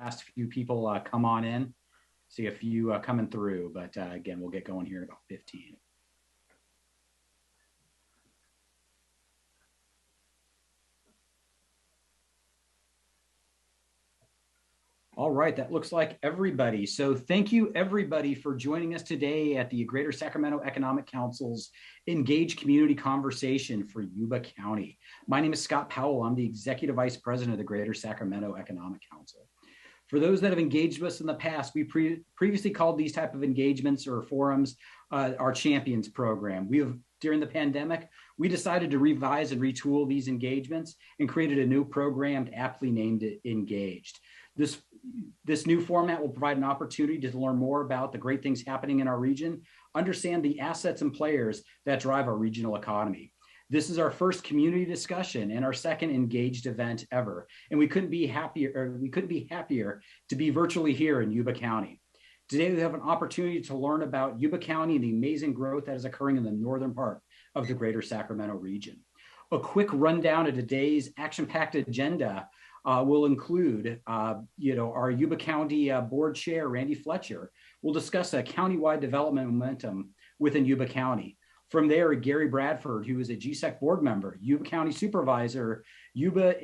last few people come on in. See a few coming through, but again, we'll get going here in about 15. All right, that looks like everybody. So thank you everybody for joining us today at the Greater Sacramento Economic Council's Engage Community Conversation for Yuba County. My name is Scott Powell. I'm the Executive Vice President of the Greater Sacramento Economic Council. For those that have engaged with us in the past, we previously called these type of engagements or forums our Champions program. During the pandemic, we decided to revise and retool these engagements and created a new program aptly named Engaged. This new format will provide an opportunity to learn more about the great things happening in our region, understand the assets and players that drive our regional economy. This is our first community discussion and our second engaged event ever, and we couldn't be happier to be virtually here in Yuba County. Today, we have an opportunity to learn about Yuba County and the amazing growth that is occurring in the northern part of the Greater Sacramento region. A quick rundown of today's action-packed agenda will include, our Yuba County Board Chair, Randy Fletcher, will discuss a countywide development momentum within Yuba County. From there, Gary Bradford, who is a GSEC board member, Yuba County Supervisor, Yuba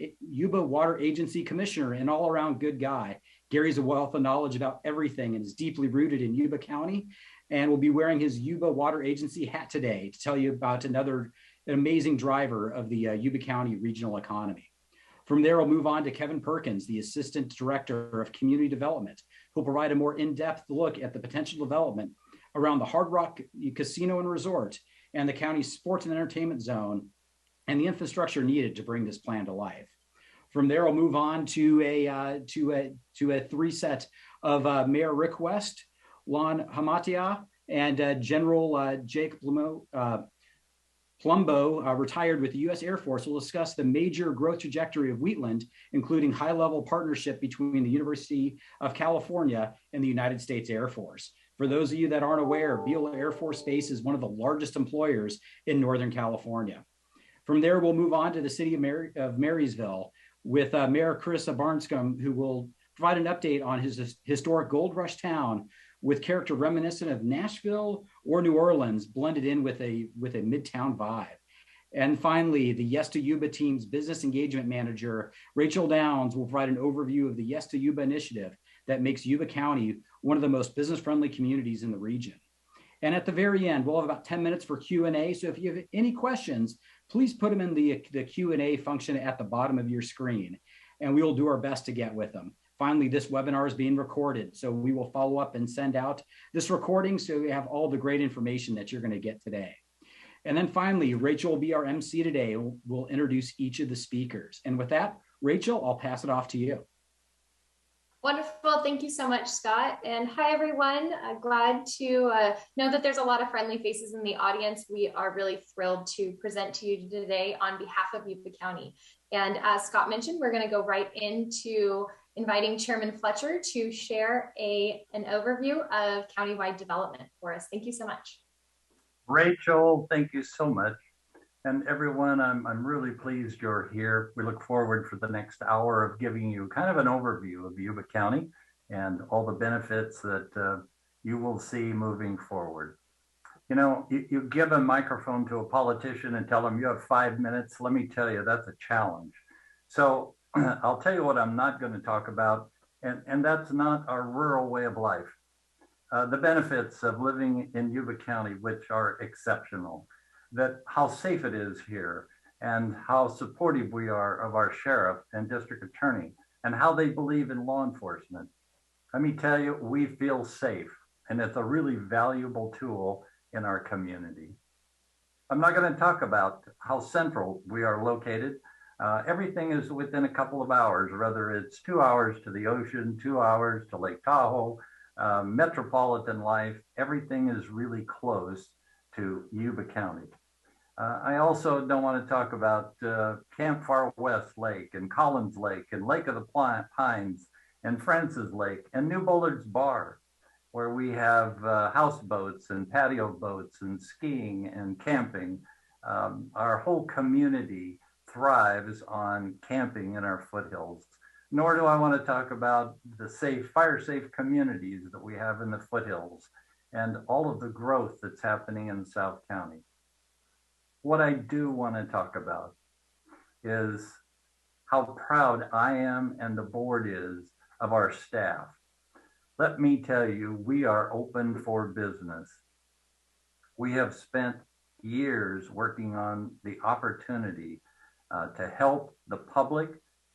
Water Agency Commissioner, and all-around good guy. Gary's a wealth of knowledge about everything and is deeply rooted in Yuba County, and will be wearing his Yuba Water Agency hat today to tell you about an amazing driver of the Yuba County regional economy. From there, we'll move on to Kevin Perkins, the Assistant Director of Community Development, who'll provide a more in-depth look at the potential development around the Hard Rock Casino and Resort and the county's sports and entertainment zone and the infrastructure needed to bring this plan to life. From there, we'll move on to a three-set of Mayor Rick West, Lon Hamatia, and General Jake Plumbo, retired with the U.S. Air Force, will discuss the major growth trajectory of Wheatland, including high-level partnership between the University of California and the United States Air Force. For those of you that aren't aware, Beale Air Force Base is one of the largest employers in Northern California. From there, we'll move on to the city of Marysville with Mayor Carissa Barnscombe, who will provide an update on his historic gold rush town with character reminiscent of Nashville or New Orleans blended in with a midtown vibe. And finally, the Yes to Yuba team's business engagement manager, Rachel Downs, will provide an overview of the Yes to Yuba initiative that makes Yuba County one of the most business-friendly communities in the region. And at the very end, we'll have about 10 minutes for Q&A. So if you have any questions, please put them in the Q&A function at the bottom of your screen, and we will do our best to get with them. Finally, this webinar is being recorded, so we will follow up and send out this recording so you have all the great information that you're going to get today. And then finally, Rachel will be our MC today. We'll introduce each of the speakers. And with that, Rachel, I'll pass it off to you. Wonderful. Thank you so much, Scott. And hi, everyone. Glad to know that there's a lot of friendly faces in the audience. We are really thrilled to present to you today on behalf of Yuba County. And as Scott mentioned, we're going to go right into inviting Chairman Fletcher to share an overview of countywide development for us. Thank you so much. Rachel, thank you so much. And everyone, I'm really pleased you're here. We look forward for the next hour of giving you kind of an overview of Yuba County and all the benefits that you will see moving forward. You know, you give a microphone to a politician and tell them you have 5 minutes. Let me tell you, that's a challenge. So I'll tell you what I'm not going to talk about, and that's not our rural way of life. The benefits of living in Yuba County, which are exceptional. That how safe it is here and how supportive we are of our sheriff and district attorney and how they believe in law enforcement. Let me tell you, we feel safe, and it's a really valuable tool in our community. I'm not going to talk about how central we are located. Everything is within a couple of hours, whether it's 2 hours to the ocean, 2 hours to Lake Tahoe, metropolitan life, everything is really close to Yuba County. I also don't want to talk about Camp Far West Lake and Collins Lake and Lake of the Pines and Francis Lake and New Bullard's Bar, where we have houseboats and patio boats and skiing and camping. Our whole community thrives on camping in our foothills. nor do I want to talk about the fire-safe communities that we have in the foothills and all of the growth that's happening in South County. What I do want to talk about is how proud I am and the board is of our staff. Let me tell you, we are open for business. We have spent years working on the opportunity to help the public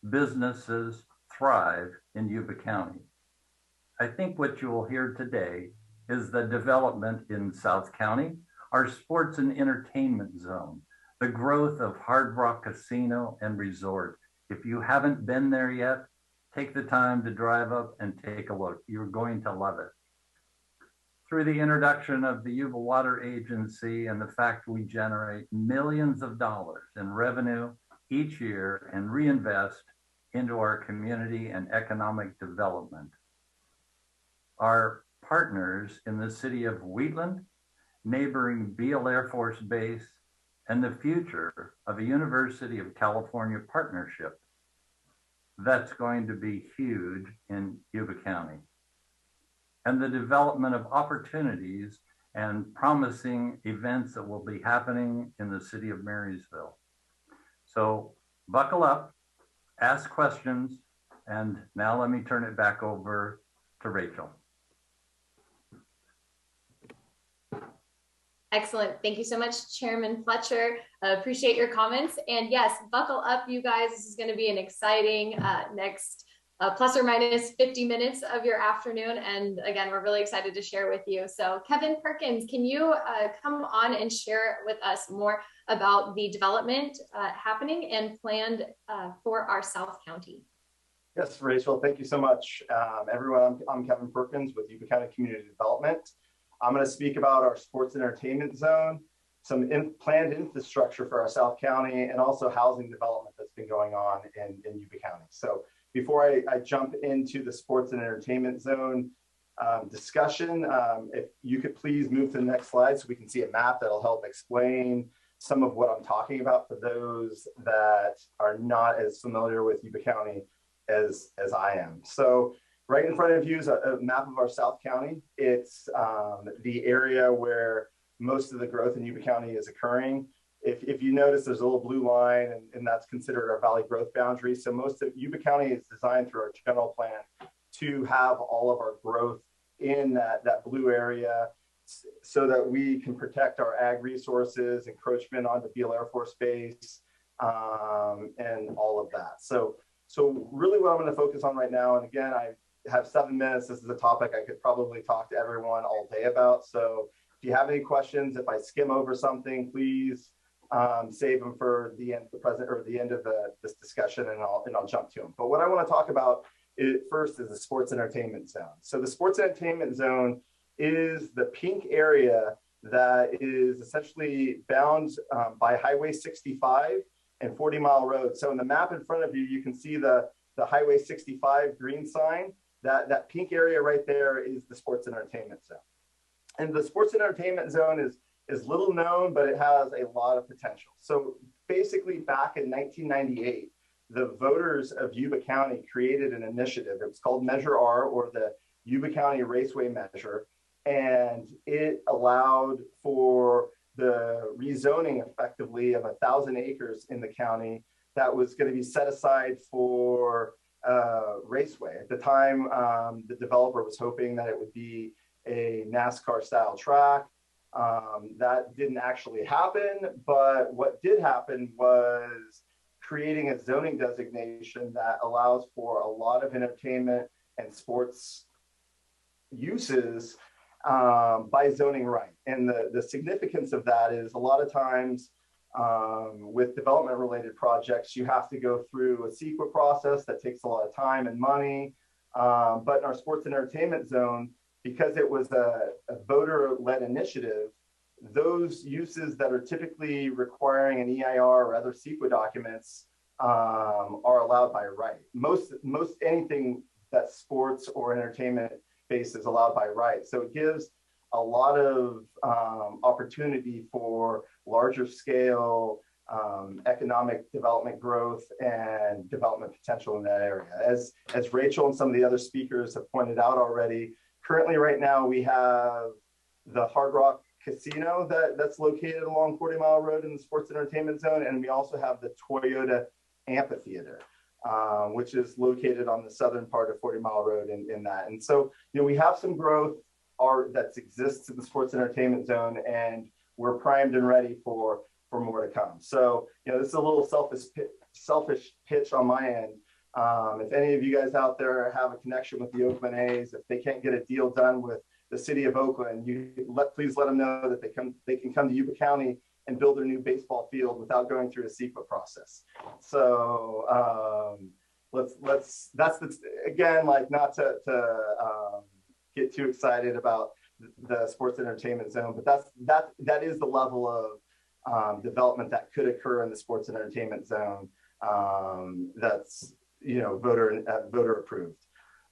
businesses thrive in Yuba County. I think what you will hear today is the development in South County, our sports and entertainment zone, the growth of Hard Rock Casino and Resort. If you haven't been there yet, take the time to drive up and take a look. You're going to love it. Through the introduction of the Yuba Water Agency and the fact we generate millions of dollars in revenue each year and reinvest into our community and economic development. Our partners in the city of Wheatland, neighboring Beale Air Force Base, and the future of a University of California partnership. That's going to be huge in Yuba County. And the development of opportunities and promising events that will be happening in the city of Marysville. So buckle up, ask questions, and now let me turn it back over to Rachel. Excellent. Thank you so much, Chairman Fletcher. Appreciate your comments. And yes, buckle up, you guys. This is going to be an exciting next plus or minus 50 minutes of your afternoon. And again, we're really excited to share with you. So Kevin Perkins, can you come on and share with us more about the development happening and planned for our South County? Yes, Rachel, thank you so much. Everyone, I'm Kevin Perkins with Yuba County Community Development. I'm going to speak about our sports entertainment zone, some planned infrastructure for our South County, and also housing development that's been going on in Yuba County. So before I jump into the sports and entertainment zone discussion, if you could please move to the next slide so we can see a map that'll help explain some of what I'm talking about for those that are not as familiar with Yuba County as I am. So right in front of you is a map of our South County. It's the area where most of the growth in Yuba County is occurring. If you notice, there's a little blue line, and that's considered our valley growth boundary. So most of Yuba County is designed through our general plan to have all of our growth in that blue area so that we can protect our ag resources, encroachment onto Beale Air Force Base, and all of that. So really what I'm going to focus on right now, and again, I have 7 minutes. This is a topic I could probably talk to everyone all day about. So if you have any questions, if I skim over something, please save them for the end of the end of this discussion, and I'll jump to them. But what I want to talk about first is the sports entertainment zone. So the sports entertainment zone is the pink area that is essentially bound by Highway 65 and 40 Mile Road. So in the map in front of you, you can see the Highway 65 green sign. That pink area right there is the sports and entertainment zone. And the sports and entertainment zone is little known, but it has a lot of potential. So basically back in 1998, the voters of Yuba County created an initiative. It was called Measure R, or the Yuba County Raceway Measure. And it allowed for the rezoning effectively of 1,000 acres in the county that was going to be set aside for raceway. At the time, the developer was hoping that it would be a NASCAR style track. That didn't actually happen, but what did happen was creating a zoning designation that allows for a lot of entertainment and sports uses by zoning right. And the significance of that is a lot of times with development related projects, you have to go through a CEQA process that takes a lot of time and money. But in our sports and entertainment zone, because it was a voter-led initiative, those uses that are typically requiring an EIR or other CEQA documents are allowed by right. Most anything that sports or entertainment based is allowed by right. So it gives a lot of opportunity for larger scale economic development growth and development potential in that area. As Rachel and some of the other speakers have pointed out already, currently right now we have the Hard Rock Casino that's located along 40 Mile Road in the sports entertainment zone, and we also have the Toyota Amphitheater, which is located on the southern part of 40 Mile Road in that. And so, we have some growth that exists in the sports entertainment zone, and we're primed and ready for more to come. So, this is a little selfish pitch on my end. If any of you guys out there have a connection with the Oakland A's, if they can't get a deal done with the city of Oakland, please let them know that they can come to Yuba County and build their new baseball field without going through a CEQA process. So again, like, not to get too excited about the sports entertainment zone, but that is the level of development that could occur in the sports and entertainment zone. That's voter approved.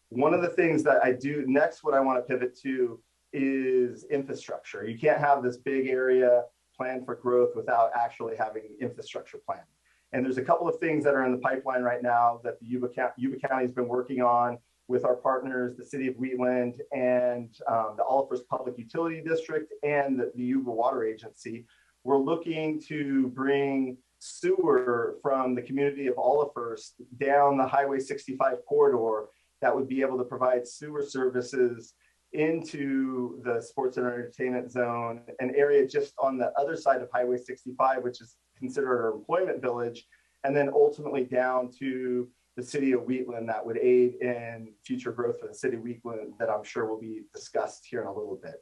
One of the things that I do next, what I want to pivot to is infrastructure. You can't have this big area planned for growth without actually having infrastructure planning. And there's a couple of things that are in the pipeline right now that the Yuba County has been working on with our partners, the city of Wheatland and the Olive First Public Utility District and the Yuba Water Agency. We're looking to bring sewer from the community of Olive First down the Highway 65 corridor that would be able to provide sewer services into the sports and entertainment zone, an area just on the other side of Highway 65, which is considered our employment village, and then ultimately down to the city of Wheatland that would aid in future growth for the city of Wheatland that I'm sure will be discussed here in a little bit.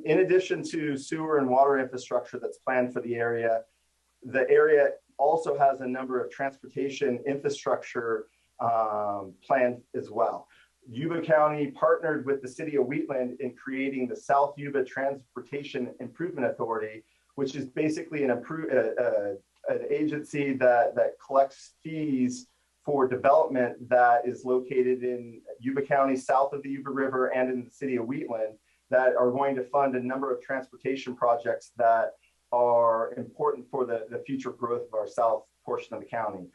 In addition to sewer and water infrastructure that's planned for the area also has a number of transportation infrastructure planned as well. Yuba County partnered with the city of Wheatland in creating the South Yuba Transportation Improvement Authority, which is basically an agency that collects fees for development that is located in Yuba County, south of the Yuba River, and in the city of Wheatland, that are going to fund a number of transportation projects that are important for the future growth of our south portion of the county.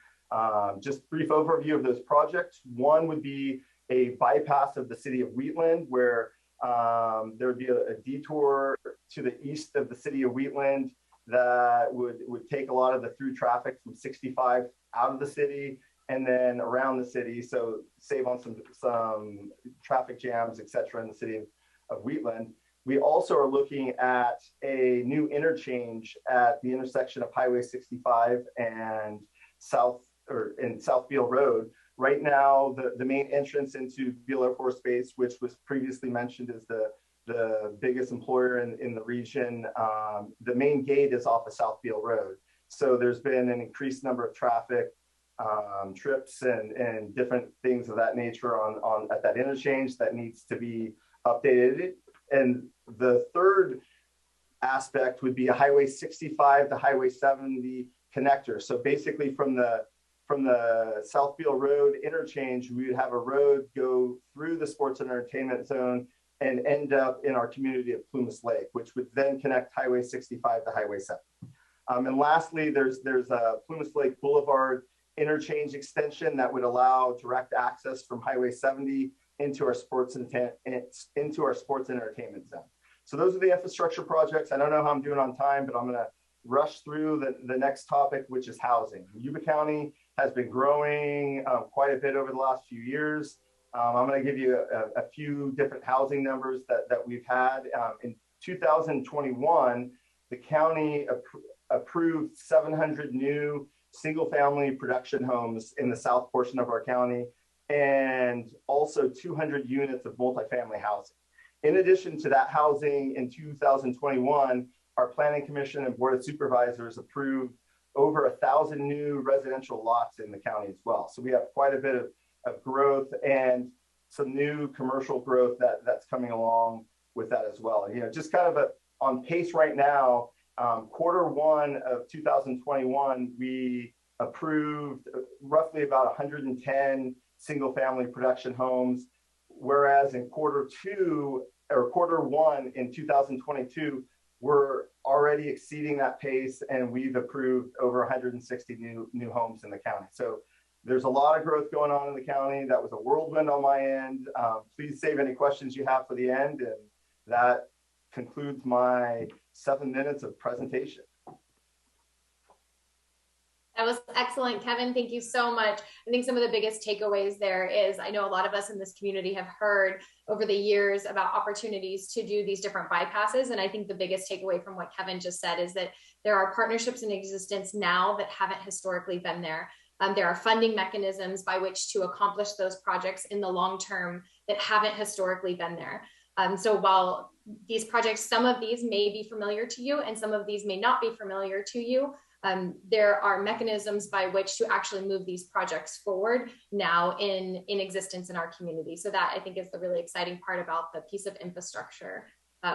Just brief overview of those projects. One would be a bypass of the city of Wheatland, where there would be a detour to the east of the city of Wheatland that would take a lot of the through traffic from 65 out of the city and then around the city, so save on some traffic jams, et cetera, in the city of Wheatland. We also are looking at a new interchange at the intersection of Highway 65 and South Beale Road. Right now, the main entrance into Beale Air Force Base, which was previously mentioned as the biggest employer in the region, the main gate is off of South Beale Road. So there's been an increased number of traffic trips and different things of that nature at that interchange that needs to be updated. And the third aspect would be a Highway 65 to Highway 70 connector. So basically from the South Beale Road interchange, we would have a road go through the sports and entertainment zone and end up in our community of Plumas Lake, which would then connect Highway 65 to Highway 7. And lastly, there's a Plumas Lake Boulevard interchange extension that would allow direct access from Highway 70 into our sports and entertainment zone. So those are the infrastructure projects. I don't know how I'm doing on time, but I'm going to rush through the next topic, which is housing. Yuba County has been growing quite a bit over the last few years. I'm going to give you a few different housing numbers that we've had. In 2021, the county approved 700 new single-family production homes in the south portion of our county, and also 200 units of multifamily housing. In addition to that housing, in 2021, our Planning Commission and Board of Supervisors approved over 1,000 new residential lots in the county as well. So we have quite a bit of growth and some new commercial growth that's coming along with that as well. And, just kind of on pace right now, Q1 of 2021, we approved roughly about 110 single-family production homes, whereas in Q1 in 2022, we're already exceeding that pace, and we've approved over 160 new homes in the county. So there's a lot of growth going on in the county. That was a whirlwind on my end. Please save any questions you have for the end, and that concludes my 7 minutes of presentation. That was excellent, Kevin. Thank you so much. I think some of the biggest takeaways there is, I know a lot of us in this community have heard over the years about opportunities to do these different bypasses. And I think the biggest takeaway from what Kevin just said is that there are partnerships in existence now that haven't historically been there. There are funding mechanisms by which to accomplish those projects in the long term that haven't historically been there. So while these projects, some of these may be familiar to you and some of these may not be familiar to you, there are mechanisms by which to actually move these projects forward now in existence in our community. So that, I think, is the really exciting part about the piece of infrastructure.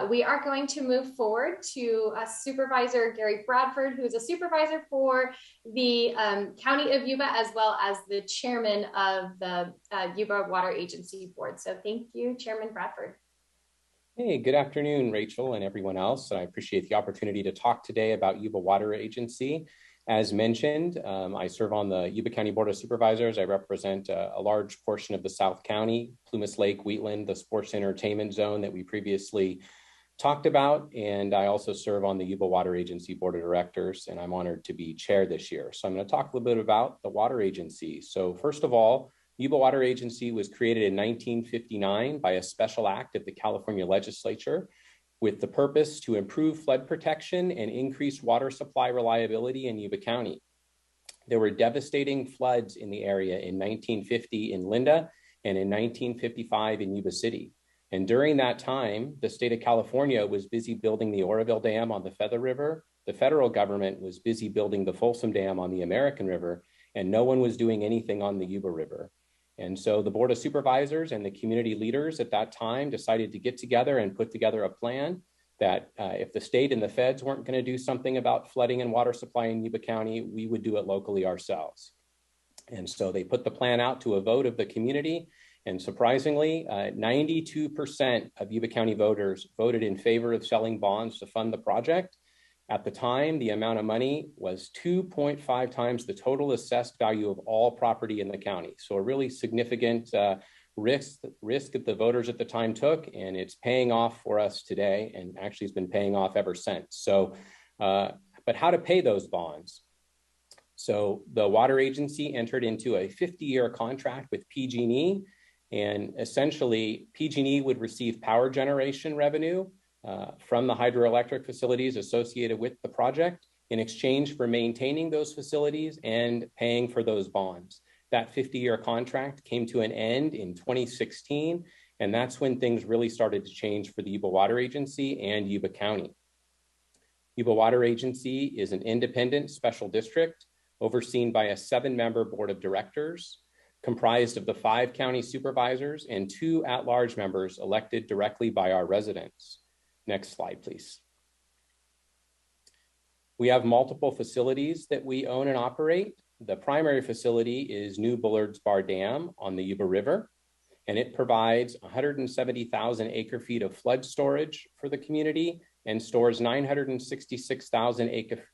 We are going to move forward to Supervisor Gary Bradford, who is a supervisor for the County of Yuba, as well as the chairman of the Yuba Water Agency Board. So thank you, Chairman Bradford. Hey, good afternoon, Rachel and everyone else. I appreciate the opportunity to talk today about Yuba Water Agency. As mentioned, I serve on the Yuba County Board of Supervisors. I represent a large portion of the South County, Plumas Lake, Wheatland, the sports entertainment zone that we previously talked about. And I also serve on the Yuba Water Agency Board of Directors, and I'm honored to be chair this year. So I'm going to talk a little bit about the water agency. So first of all, Yuba Water Agency was created in 1959 by a special act of the California legislature with the purpose to improve flood protection and increase water supply reliability in Yuba County. There were devastating floods in the area in 1950 in Linda and in 1955 in Yuba City. And during that time, the state of California was busy building the Oroville Dam on the Feather River. The federal government was busy building the Folsom Dam on the American River, and no one was doing anything on the Yuba River. And so the Board of Supervisors and the community leaders at that time decided to get together and put together a plan that if the state and the feds weren't going to do something about flooding and water supply in Yuba County, we would do it locally ourselves. And so they put the plan out to a vote of the community. And surprisingly, 92% of Yuba County voters voted in favor of selling bonds to fund the project. At the time, the amount of money was 2.5 times the total assessed value of all property in the county. So a really significant risk that the voters at the time took, and it's paying off for us today, and actually has been paying off ever since. So, but how to pay those bonds? So the water agency entered into a 50-year contract with PG&E, and essentially PG&E would receive power generation revenue from the hydroelectric facilities associated with the project in exchange for maintaining those facilities and paying for those bonds. That 50-year contract came to an end in 2016, and that's when things really started to change for the Yuba Water Agency and Yuba County. Yuba Water Agency is an independent special district overseen by a 7-member board of directors comprised of the 5 county supervisors and 2 at-large members elected directly by our residents. Next slide, please. We have multiple facilities that we own and operate. The primary facility is New Bullards Bar Dam on the Yuba River, and it provides 170,000 acre feet of flood storage for the community and stores 966,000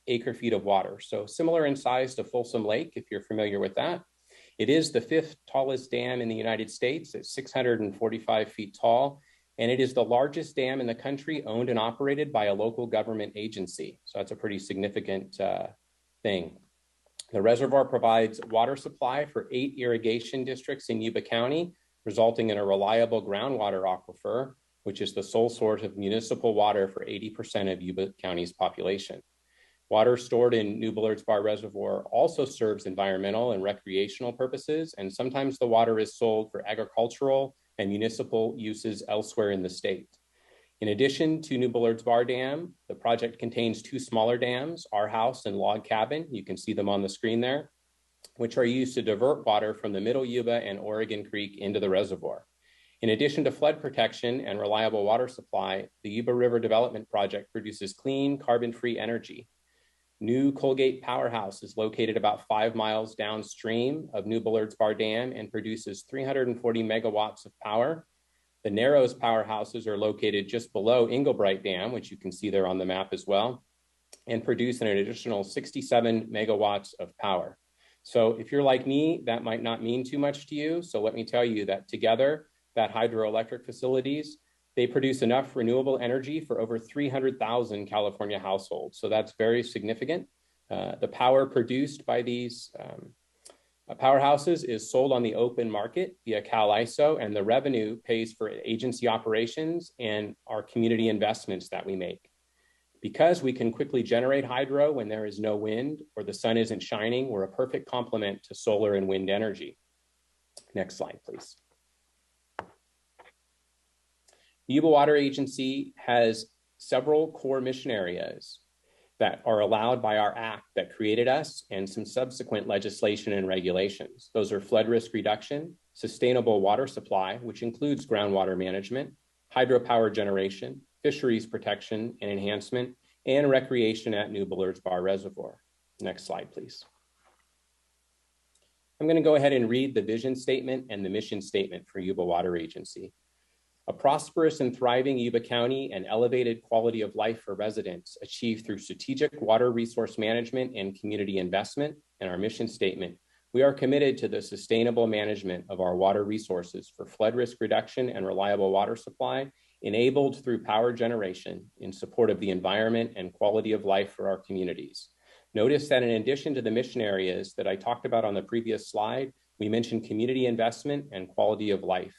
acre feet of water. So similar in size to Folsom Lake, if you're familiar with that. It is the 5th tallest dam in the United States at 645 feet tall. And it is the largest dam in the country owned and operated by a local government agency. So that's a pretty significant thing. The reservoir provides water supply for 8 irrigation districts in Yuba County, resulting in a reliable groundwater aquifer, which is the sole source of municipal water for 80% of Yuba County's population. Water stored in New Bullards Bar Reservoir also serves environmental and recreational purposes, and sometimes the water is sold for agricultural and municipal uses elsewhere in the state. In addition to New Bullards Bar Dam, the project contains 2 smaller dams, Our House and Log Cabin. You can see them on the screen there, which are used to divert water from the Middle Yuba and Oregon Creek into the reservoir. In addition to flood protection and reliable water supply, the Yuba River Development Project produces clean, carbon-free energy. New Colgate Powerhouse is located about 5 miles downstream of New Bullards Bar Dam and produces 340 megawatts of power. The Narrows powerhouses are located just below Englebright Dam, which you can see there on the map as well, and produce an additional 67 megawatts of power. So if you're like me, that might not mean too much to you. So let me tell you that together, that hydroelectric facilities, they produce enough renewable energy for over 300,000 California households. So that's very significant. The power produced by these powerhouses is sold on the open market via CalISO, and the revenue pays for agency operations and our community investments that we make. Because we can quickly generate hydro when there is no wind or the sun isn't shining, we're a perfect complement to solar and wind energy. Next slide, please. The Yuba Water Agency has several core mission areas that are allowed by our act that created us and some subsequent legislation and regulations. Those are flood risk reduction, sustainable water supply, which includes groundwater management, hydropower generation, fisheries protection and enhancement, and recreation at New Bullards Bar Reservoir. Next slide, please. I'm going to go ahead and read the vision statement and the mission statement for Yuba Water Agency. A prosperous and thriving Yuba County and elevated quality of life for residents achieved through strategic water resource management and community investment. And our mission statement, we are committed to the sustainable management of our water resources for flood risk reduction and reliable water supply, enabled through power generation in support of the environment and quality of life for our communities. Notice that in addition to the mission areas that I talked about on the previous slide, we mentioned community investment and quality of life.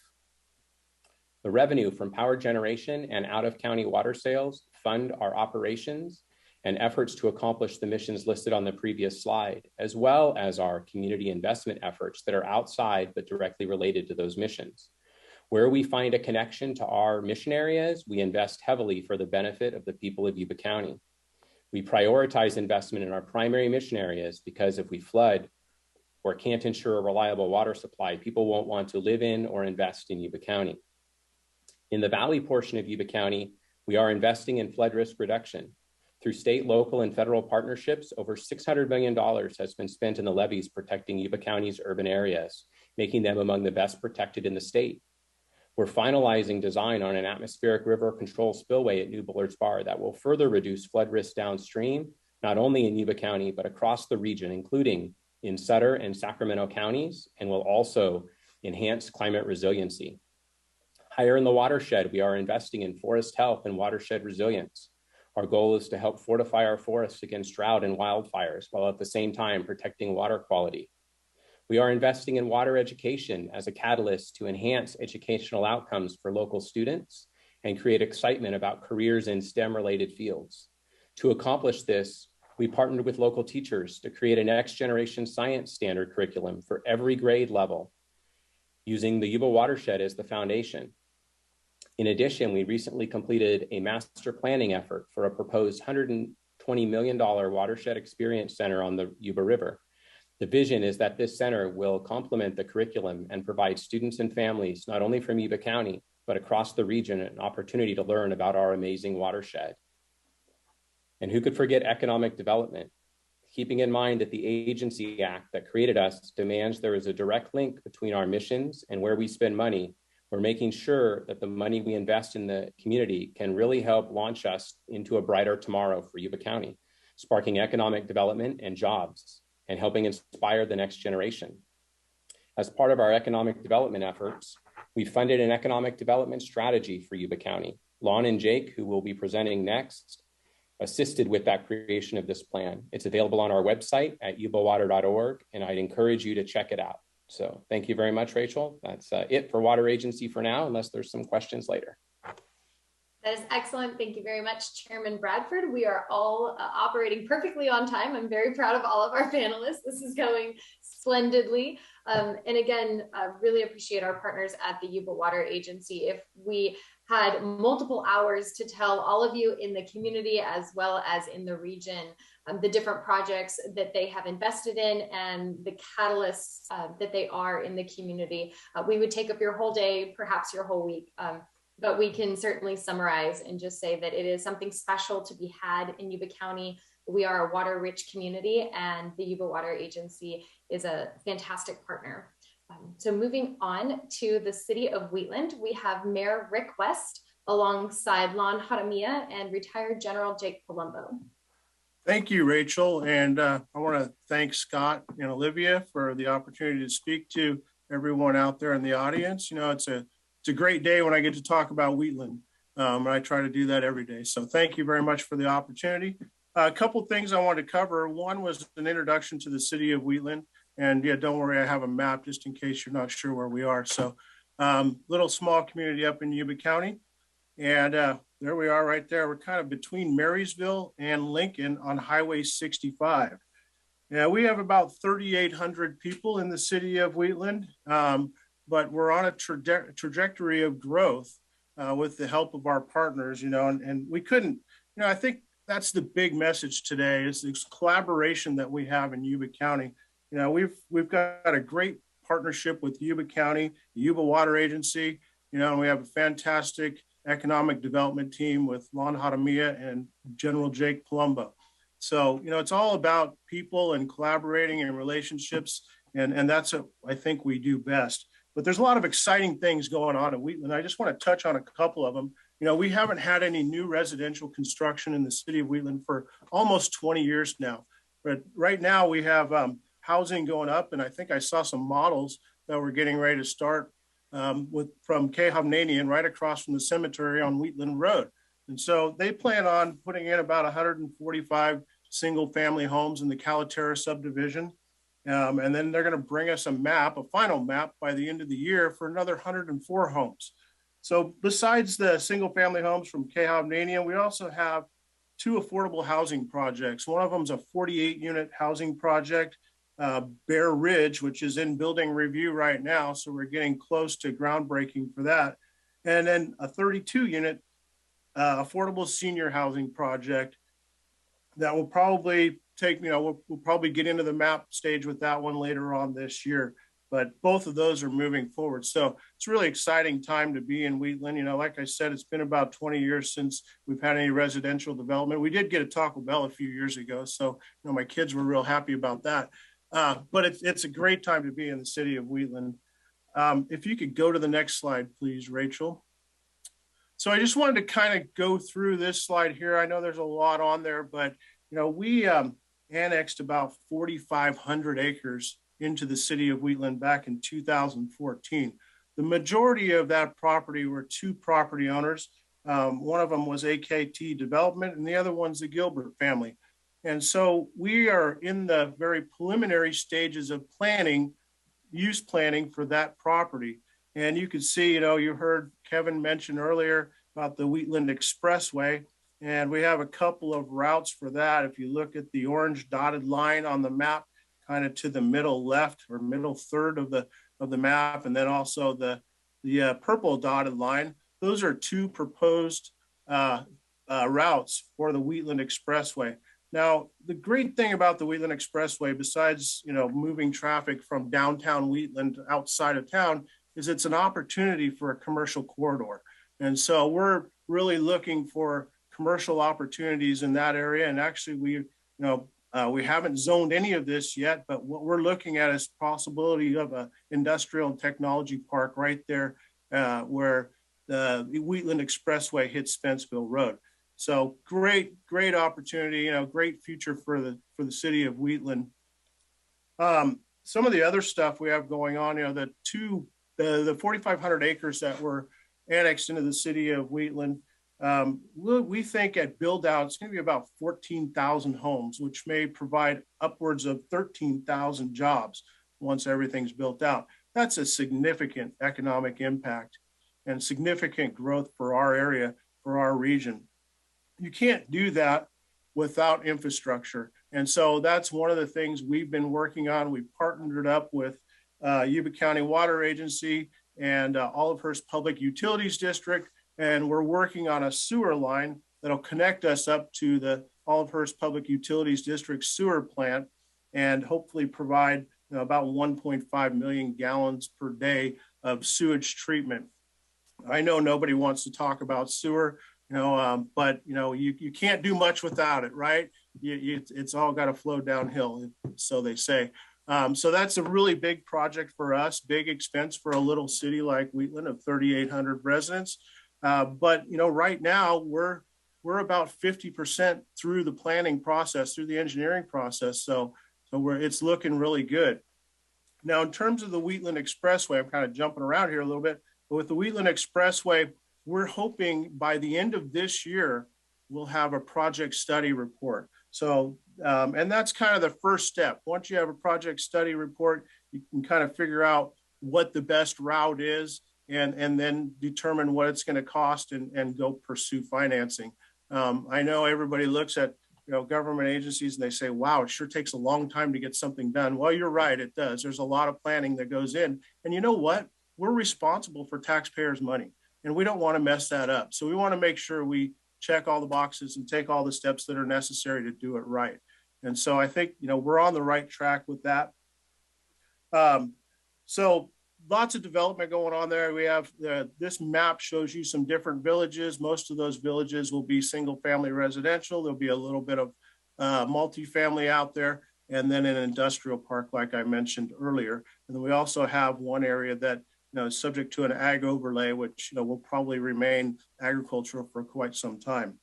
The revenue from power generation and out-of-county water sales fund our operations and efforts to accomplish the missions listed on the previous slide, as well as our community investment efforts that are outside but directly related to those missions. Where we find a connection to our mission areas, we invest heavily for the benefit of the people of Yuba County. We prioritize investment in our primary mission areas because if we flood or can't ensure a reliable water supply, people won't want to live in or invest in Yuba County. In the valley portion of Yuba County, we are investing in flood risk reduction. Through state, local, and federal partnerships, over $600 million has been spent in the levees protecting Yuba County's urban areas, making them among the best protected in the state. We're finalizing design on an atmospheric river control spillway at New Bullards Bar that will further reduce flood risk downstream, not only in Yuba County, but across the region, including in Sutter and Sacramento counties, and will also enhance climate resiliency. Higher in the watershed, we are investing in forest health and watershed resilience. Our goal is to help fortify our forests against drought and wildfires, while at the same time protecting water quality. We are investing in water education as a catalyst to enhance educational outcomes for local students and create excitement about careers in STEM-related fields. To accomplish this, we partnered with local teachers to create a next-generation science standard curriculum for every grade level, using the Yuba watershed as the foundation. In addition, we recently completed a master planning effort for a proposed $120 million watershed experience center on the Yuba River. The vision is that this center will complement the curriculum and provide students and families, not only from Yuba County, but across the region, an opportunity to learn about our amazing watershed. And who could forget economic development? Keeping in mind that the agency act that created us demands there is a direct link between our missions and where we spend money, we're making sure that the money we invest in the community can really help launch us into a brighter tomorrow for Yuba County, sparking economic development and jobs, and helping inspire the next generation. As part of our economic development efforts, we funded an economic development strategy for Yuba County. Lon and Jake, who will be presenting next, assisted with that creation of this plan. It's available on our website at yubawater.org, and I'd encourage you to check it out. So thank you very much, Rachel. That's it for Water Agency for now, unless there's some questions later. That is excellent. Thank you very much, Chairman Bradford. We are all operating perfectly on time. I'm very proud of all of our panelists. This is going splendidly. And again, really appreciate our partners at the Yuba Water Agency. If we had multiple hours to tell all of you in the community as well as in the region, the different projects that they have invested in and the catalysts that they are in the community, we would take up your whole day, perhaps your whole week. But we can certainly summarize and just say that it is something special to be had in Yuba County. We are a water-rich community, and the Yuba Water Agency is a fantastic partner. So moving on to the city of Wheatland, we have Mayor Rick West alongside Lon Haramia and retired General Jake Palumbo. Thank you, Rachel. And I want to thank Scott and Olivia for the opportunity to speak to everyone out there in the audience. You know, it's a great day when I get to talk about Wheatland. And I try to do that every day. So thank you very much for the opportunity. A couple things I wanted to cover. One was an introduction to the city of Wheatland. And yeah, don't worry, I have a map just in case you're not sure where we are. So little small community up in Yuba County. And there we are right there. We're kind of between Marysville and Lincoln on Highway 65. Yeah, we have about 3,800 people in the city of Wheatland, but we're on a trajectory of growth with the help of our partners, you know, and we couldn't, you know, I think that's the big message today is this collaboration that we have in Yuba County. You know, we've got a great partnership with Yuba County, the Yuba Water Agency, you know, and we have a fantastic economic development team with Lon Haramia and General Jake Palumbo. So, you know, it's all about people and collaborating and relationships. And that's what I think we do best. But there's a lot of exciting things going on in Wheatland. I just want to touch on a couple of them. You know, we haven't had any new residential construction in the city of Wheatland for almost 20 years now. But right now we have housing going up. And I think I saw some models that we're getting ready to start from Hovnanian right across from the cemetery on Wheatland Road. And so they plan on putting in about 145 single family homes in the Calaterra subdivision. And then they're going to bring us a final map by the end of the year for another 104 homes. So besides the single family homes from Hovnanian, we also have 2 affordable housing projects. One of them is a 48 unit housing project, Bear Ridge, which is in building review right now. So we're getting close to groundbreaking for that. And then a 32 unit affordable senior housing project that will probably take, you know, we'll probably get into the map stage with that one later on this year. But both of those are moving forward. So it's a really exciting time to be in Wheatland. You know, like I said, it's been about 20 years since we've had any residential development. We did get a Taco Bell a few years ago. So, you know, my kids were real happy about that. But it's a great time to be in the city of Wheatland. If you could go to the next slide, please, Rachel. So I just wanted to kind of go through this slide here. I know there's a lot on there, but, you know, we annexed about 4,500 acres into the city of Wheatland back in 2014. The majority of that property were 2 property owners. One of them was AKT Development and the other one's the Gilbert family. And so we are in the very preliminary stages of use planning for that property. And you can see, you know, you heard Kevin mention earlier about the Wheatland Expressway, and we have a couple of routes for that. If you look at the orange dotted line on the map, kind of to the middle left or middle third of the map, and then also the purple dotted line, those are 2 proposed routes for the Wheatland Expressway. Now, the great thing about the Wheatland Expressway, besides, you know, moving traffic from downtown Wheatland to outside of town, is it's an opportunity for a commercial corridor. And so we're really looking for commercial opportunities in that area. And actually, we haven't zoned any of this yet, but what we're looking at is possibility of an industrial and technology park right there where the Wheatland Expressway hits Spenceville Road. So great opportunity, you know, great future for the city of Wheatland. Some of the other stuff we have going on, you know, the 4,500 acres that were annexed into the city of Wheatland, we think at build out, it's going to be about 14,000 homes, which may provide upwards of 13,000 jobs once everything's built out. That's a significant economic impact and significant growth for our area, for our region. You can't do that without infrastructure. And so that's one of the things we've been working on. We've partnered up with Yuba County Water Agency and Olivehurst Public Utilities District. And we're working on a sewer line that'll connect us up to the Olivehurst Public Utilities District sewer plant and hopefully provide, you know, about 1.5 million gallons per day of sewage treatment. I know nobody wants to talk about sewer, you know, but, you know, you can't do much without it, right? It's all got to flow downhill, so they say. So that's a really big project for us, big expense for a little city like Wheatland of 3,800 residents. But right now we're about 50% through the planning process, through the engineering process. So it's looking really good. Now, in terms of the Wheatland Expressway, I'm kind of jumping around here a little bit, but with the Wheatland Expressway, we're hoping by the end of this year, we'll have a project study report. So, and that's kind of the first step. Once you have a project study report, you can kind of figure out what the best route is and then determine what it's going to cost and go pursue financing. I know everybody looks at government agencies and they say, wow, it sure takes a long time to get something done. Well, you're right, it does. There's a lot of planning that goes in. And you know what? We're responsible for taxpayers' money and we don't want to mess that up. So we want to make sure we check all the boxes and take all the steps that are necessary to do it right. And so I think, we're on the right track with that. So lots of development going on there. We have this map shows you some different villages. Most of those villages will be single family residential. There'll be a little bit of multifamily out there, and then an industrial park, like I mentioned earlier. And then we also have one area that is subject to an ag overlay, which will probably remain agricultural for quite some time.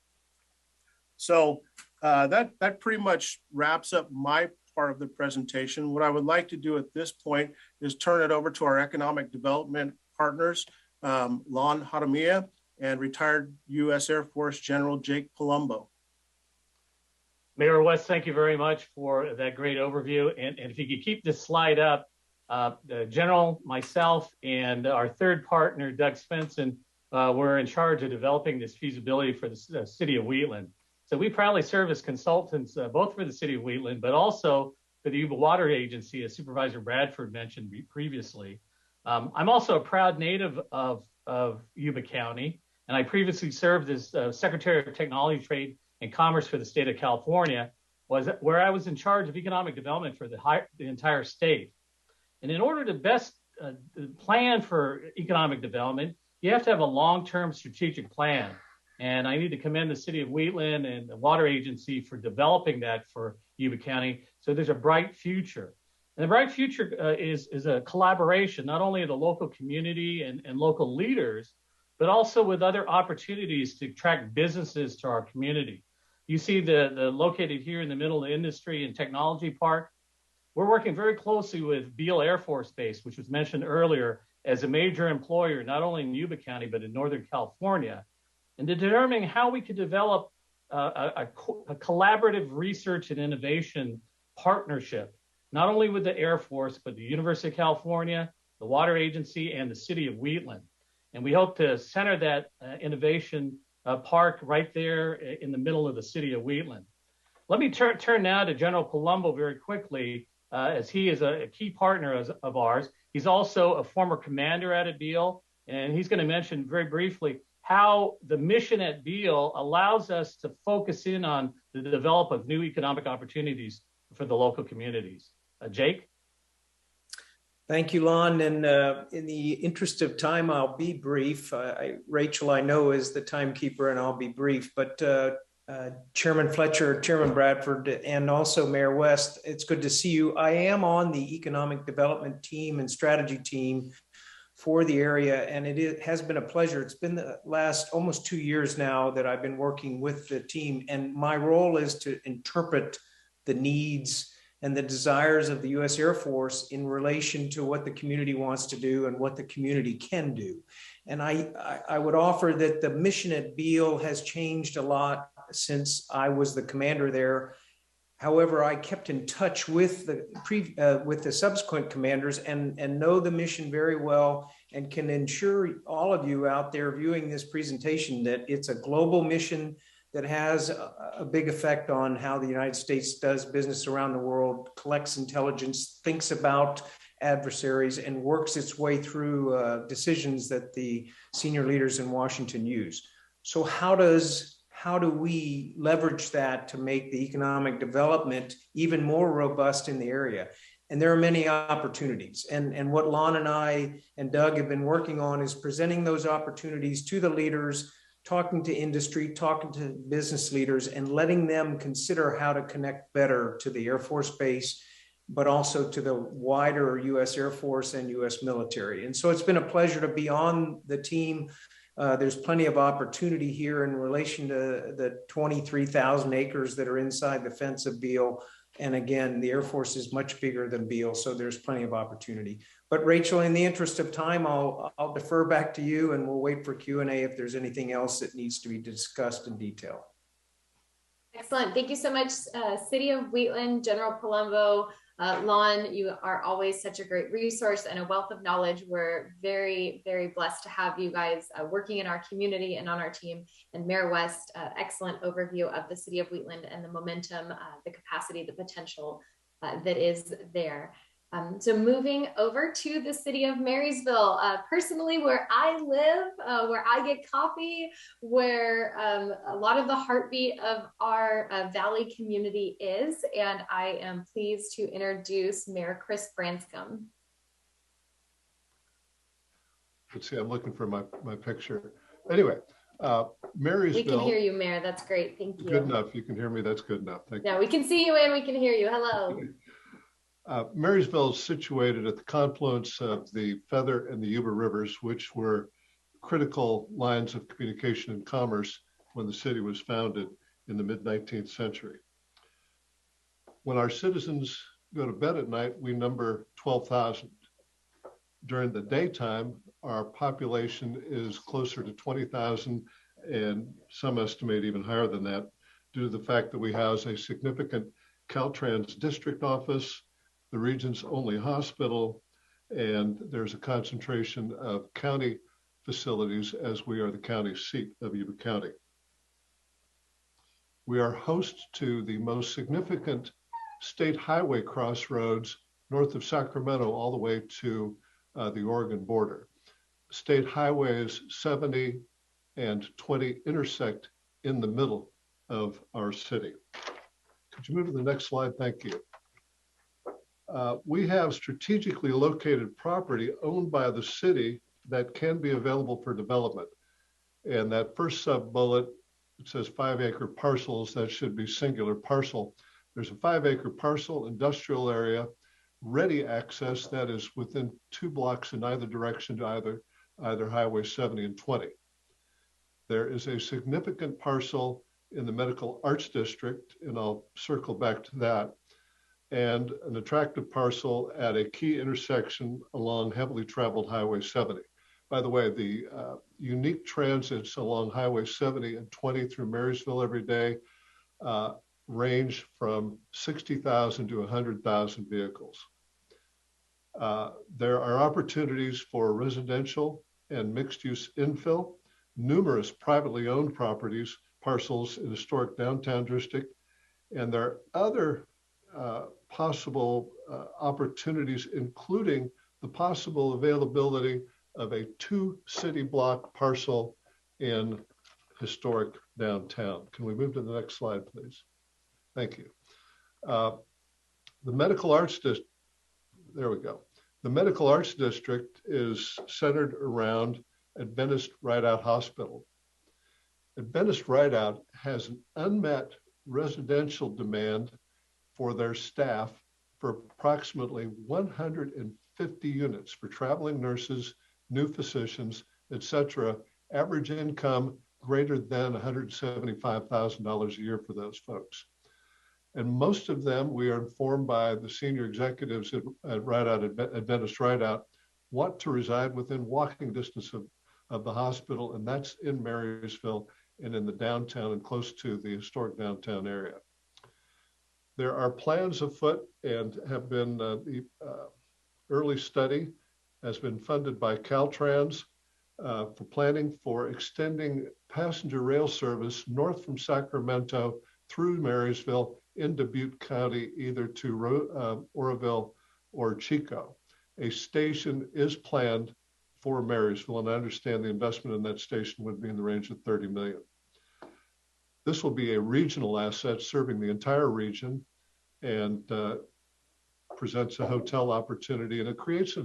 So that pretty much wraps up my part of the presentation. What I would like to do at this point is turn it over to our economic development partners, Lon Hadamia and retired U.S. Air Force General Jake Palumbo. Mayor West, thank you very much for that great overview. And if you could keep this slide up, the General, myself, and our third partner, Doug Svensson, were in charge of developing this feasibility for the city of Wheatland. So we proudly serve as consultants, both for the city of Wheatland, but also for the Yuba Water Agency, as Supervisor Bradford mentioned previously. I'm also a proud native of Yuba County, and I previously served as Secretary of Technology, Trade, and Commerce for the state of California, where I was in charge of economic development for the entire state. And in order to best plan for economic development, you have to have a long-term strategic plan. And I need to commend the city of Wheatland and the Water Agency for developing that for Yuba County. So there's a bright future. And the bright future is a collaboration, not only of the local community and local leaders, but also with other opportunities to attract businesses to our community. You see the located here in the middle of the industry and technology park. We're working very closely with Beale Air Force Base, which was mentioned earlier as a major employer, not only in Yuba County, but in Northern California, and determining how we could develop a collaborative research and innovation partnership, not only with the Air Force, but the University of California, the Water Agency, and the city of Wheatland. And we hope to center that innovation park right there in the middle of the city of Wheatland. Let me turn now to General Palumbo very quickly, as he is a key partner of ours. He's also a former commander at Beale, and he's going to mention very briefly how the mission at Beale allows us to focus in on the development of new economic opportunities for the local communities. Jake? Thank you, Lon. And in the interest of time, I'll be brief. Rachel, I know, is the timekeeper, and I'll be brief. But Chairman Fletcher, Chairman Bradford, and also Mayor West, it's good to see you. I am on the economic development team and strategy team for the area, and it has been a pleasure. It's been the last almost 2 years now that I've been working with the team, and my role is to interpret the needs and the desires of the U.S. Air Force in relation to what the community wants to do and what the community can do. And I would offer that the mission at Beale has changed a lot since I was the commander there. However, I kept in touch with the subsequent commanders and know the mission very well, and can ensure all of you out there viewing this presentation that it's a global mission that has a big effect on how the United States does business around the world, collects intelligence, thinks about adversaries, and works its way through decisions that the senior leaders in Washington use. So how do we leverage that to make the economic development even more robust in the area? And there are many opportunities. And what Lon and I and Doug have been working on is presenting those opportunities to the leaders, talking to industry, talking to business leaders, and letting them consider how to connect better to the Air Force Base but also to the wider U.S. Air Force and U.S. military. And so it's been a pleasure to be on the team. There's plenty of opportunity here in relation to the 23,000 acres that are inside the fence of Beale. And again, the Air Force is much bigger than Beale, so there's plenty of opportunity. But Rachel, in the interest of time, I'll defer back to you, and we'll wait for Q&A if there's anything else that needs to be discussed in detail. Excellent. Thank you so much, City of Wheatland, General Palumbo. Lon, you are always such a great resource and a wealth of knowledge. We're very, very blessed to have you guys working in our community and on our team. And Mayor West, excellent overview of the City of Wheatland and the momentum, the capacity, the potential that is there. So moving over to the city of Marysville, personally where I live, where I get coffee, where a lot of the heartbeat of our Valley community is, and I am pleased to introduce Mayor Chris Branscombe. Let's see, I'm looking for my picture. Anyway, Marysville. We can hear you, Mayor. That's great. Thank you. Good enough. You can hear me. That's good enough. Thank you. Yeah, we can see you and we can hear you. Hello. Marysville is situated at the confluence of the Feather and the Yuba rivers, which were critical lines of communication and commerce when the city was founded in the mid-19th century. When our citizens go to bed at night, we number 12,000. During the daytime, our population is closer to 20,000, and some estimate even higher than that, due to the fact that we house a significant Caltrans district office, the region's only hospital, and there's a concentration of county facilities as we are the county seat of Yuba County. We are host to the most significant state highway crossroads north of Sacramento all the way to the Oregon border. State highways 70 and 20 intersect in the middle of our city. Could you move to the next slide? Thank you. We have strategically located property owned by the city that can be available for development. And that first sub-bullet, it says 5-acre parcels. That should be singular parcel. There's a 5-acre parcel, industrial area, ready access that is within 2 blocks in either direction to either Highway 70 and 20. There is a significant parcel in the Medical Arts District, and I'll circle back to that, and an attractive parcel at a key intersection along heavily traveled Highway 70. By the way, the unique transits along Highway 70 and 20 through Marysville every day range from 60,000 to 100,000 vehicles. There are opportunities for residential and mixed-use infill, numerous privately owned parcels in historic downtown district, and there are other possible opportunities, including the possible availability of a 2-city block parcel in historic downtown. Can we move to the next slide, please? Thank you. The Medical Arts District, there we go. The Medical Arts District is centered around Adventist Rideout Hospital. Adventist Rideout has an unmet residential demand for their staff for approximately 150 units for traveling nurses, new physicians, etc. Average income greater than $175,000 a year for those folks. And most of them, we are informed by the senior executives at Rideout, Adventist Rideout, want to reside within walking distance of the hospital, and that's in Marysville and in the downtown and close to the historic downtown area. There are plans afoot and have been, the early study has been funded by Caltrans for planning for extending passenger rail service north from Sacramento through Marysville into Butte County, either to Oroville or Chico. A station is planned for Marysville, and I understand the investment in that station would be in the range of $30 million. This will be a regional asset serving the entire region and presents a hotel opportunity, and it creates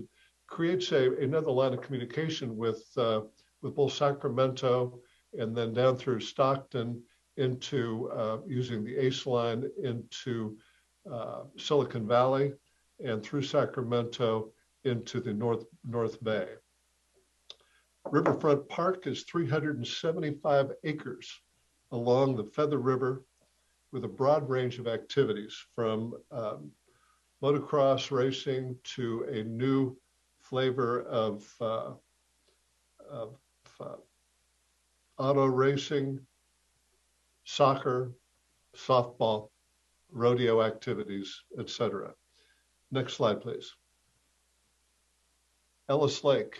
another line of communication with both Sacramento and then down through Stockton into using the ACE line into Silicon Valley and through Sacramento into the North Bay. Riverfront Park is 375 acres along the Feather River with a broad range of activities from motocross racing to a new flavor of auto racing, soccer, softball, rodeo activities, etc. Next slide, please. Ellis Lake.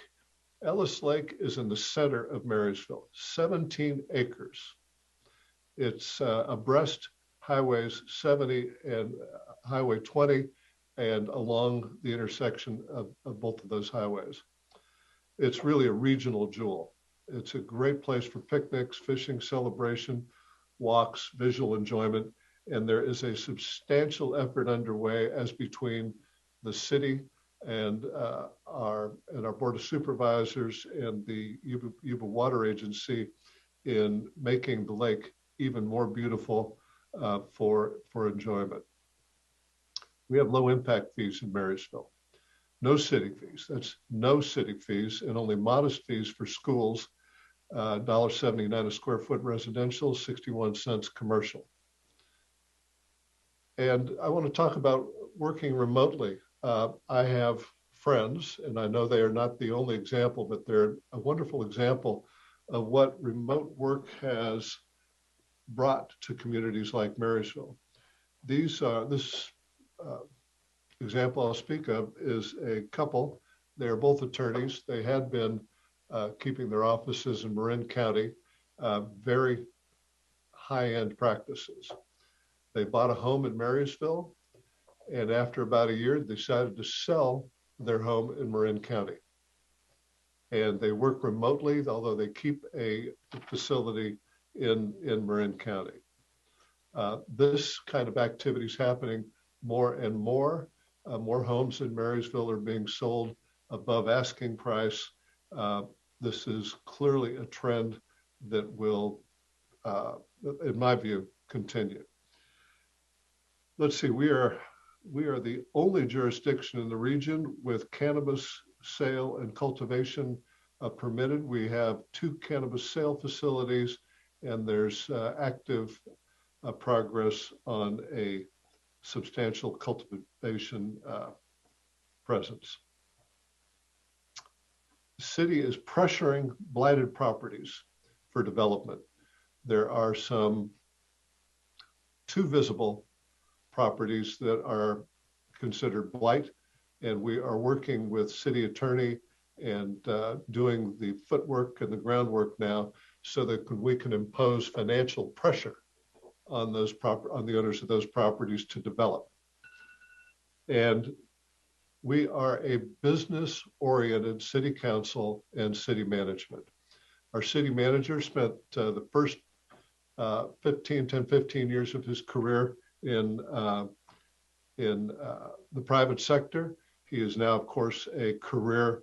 Ellis Lake is in the center of Marysville, 17 acres. It's abreast highways 70 and Highway 20 and along the intersection of both of those highways. It's really a regional jewel. It's a great place for picnics, fishing, celebration, walks, visual enjoyment, and there is a substantial effort underway as between the city and our Board of Supervisors and the Yuba Water Agency in making the lake even more beautiful for enjoyment. We have low impact fees in Marysville. No city fees, that's no city fees, and only modest fees for schools, $1.79 a square foot residential, 61 cents commercial. And I want to talk about working remotely. I have friends, and I know they are not the only example, but they're a wonderful example of what remote work has brought to communities like Marysville. This example I'll speak of is a couple. They are both attorneys. They had been keeping their offices in Marin County, very high-end practices. They bought a home in Marysville, and after about a year, decided to sell their home in Marin County. And they work remotely, although they keep a facility in Marin County. This kind of activity is happening more and more. More homes in Marysville are being sold above asking price. This is clearly a trend that will, in my view, continue. Let's see, we are the only jurisdiction in the region with cannabis sale and cultivation permitted. We have 2 cannabis sale facilities, and there's active progress on a substantial cultivation presence. The city is pressuring blighted properties for development. There are some 2 visible properties that are considered blight, and we are working with city attorney and doing the footwork and the groundwork now so that we can impose financial pressure on the owners of those properties to develop. And we are a business-oriented city council and city management. Our city manager spent the first 15 years of his career in the private sector. He is now, of course, a career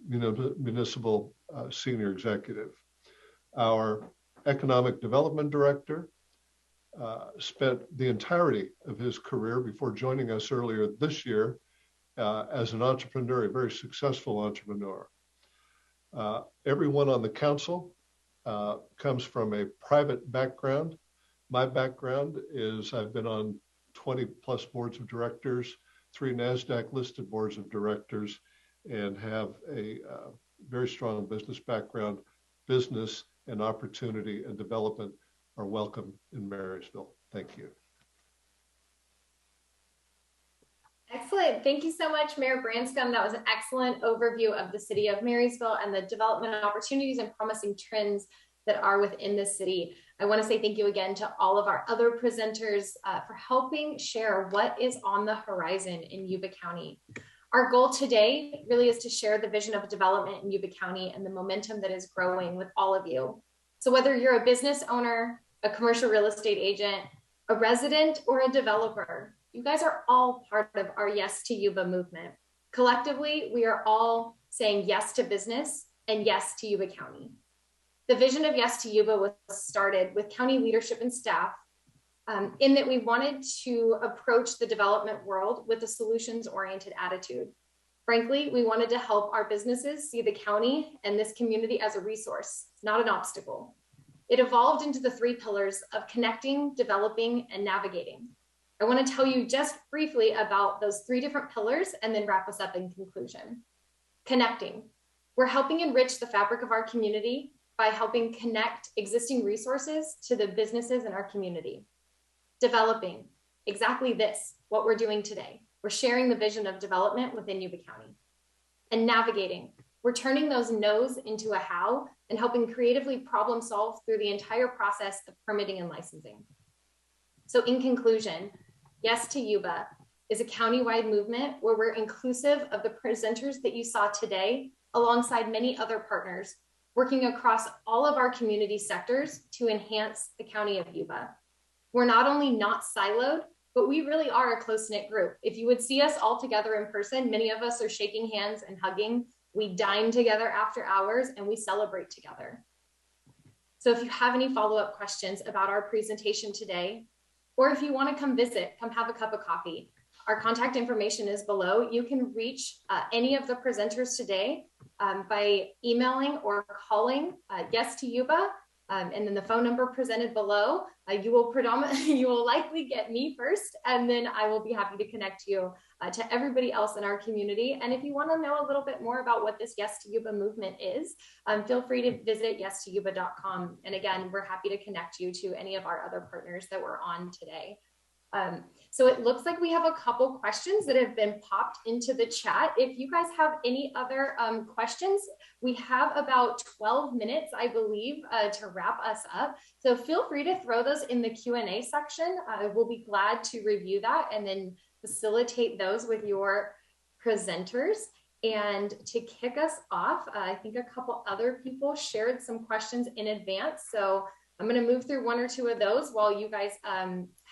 municipal senior executive. Our economic development director spent the entirety of his career before joining us earlier this year as an entrepreneur, a very successful entrepreneur. Everyone on the council comes from a private background. My background is I've been on 20 plus boards of directors, 3 NASDAQ listed boards of directors, and have a very strong business background. Business and opportunity and development are welcome in Marysville. Thank you. Excellent. Thank you so much, Mayor Branscombe. That was an excellent overview of the city of Marysville and the development opportunities and promising trends that are within the city. I want to say thank you again to all of our other presenters for helping share what is on the horizon in Yuba County. Our goal today really is to share the vision of development in Yuba County and the momentum that is growing with all of you. So whether you're a business owner, a commercial real estate agent, a resident, or a developer, you guys are all part of our Yes to Yuba movement. Collectively, we are all saying yes to business and yes to Yuba County. The vision of Yes to Yuba was started with county leadership and staff in that we wanted to approach the development world with a solutions-oriented attitude. Frankly, we wanted to help our businesses see the county and this community as a resource, not an obstacle. It evolved into the 3 pillars of connecting, developing, and navigating. I want to tell you just briefly about those 3 different pillars and then wrap us up in conclusion. Connecting. We're helping enrich the fabric of our community by helping connect existing resources to the businesses in our community. Developing. Exactly this, what we're doing today. We're sharing the vision of development within Yuba County. And navigating. We're turning those no's into a how and helping creatively problem solve through the entire process of permitting and licensing. So in conclusion, Yes to Yuba is a countywide movement where we're inclusive of the presenters that you saw today, alongside many other partners, working across all of our community sectors to enhance the county of Yuba. We're not only not siloed, but we really are a close-knit group. If you would see us all together in person, many of us are shaking hands and hugging. We dine together after hours and we celebrate together. So if you have any follow-up questions about our presentation today, or if you want to come visit, come have a cup of coffee, our contact information is below. You can reach any of the presenters today by emailing or calling Yes to Yuba, and then the phone number presented below. You will likely get me first, and then I will be happy to connect you to everybody else in our community. And if you want to know a little bit more about what this Yes to Yuba movement is, feel free to visit yes2yuba.com. And again, we're happy to connect you to any of our other partners that we're on today. So it looks like we have a couple questions that have been popped into the chat. If you guys have any other questions, we have about 12 minutes, I believe, to wrap us up. So feel free to throw those in the Q&A section. We'll be glad to review that and then facilitate those with your presenters. And to kick us off, I think a couple other people shared some questions in advance. So I'm going to move through one or two of those while you guys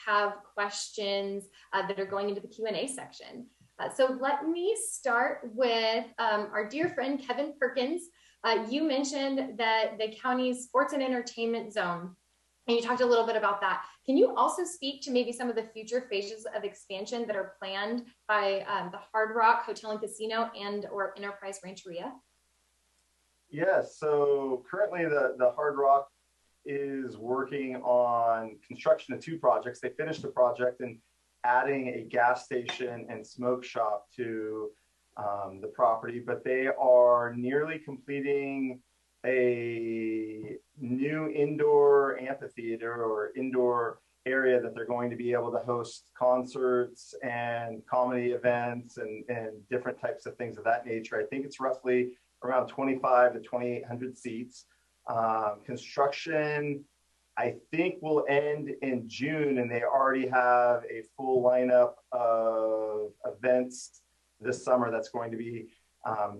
have questions that are going into the Q&A section. So let me start with our dear friend, Kevin Perkins. You mentioned that the county's sports and entertainment zone, and you talked a little bit about that. Can you also speak to maybe some of the future phases of expansion that are planned by the Hard Rock Hotel and Casino and or Enterprise Rancheria? Yes, so currently the Hard Rock is working on construction of two projects. They finished a project and adding a gas station and smoke shop to the property, but they are nearly completing a new indoor amphitheater or indoor area that they're going to be able to host concerts and comedy events and different types of things of that nature. I think it's roughly around 25 to 2,800 seats. Construction, I think, will end in June, and they already have a full lineup of events this summer that's going to be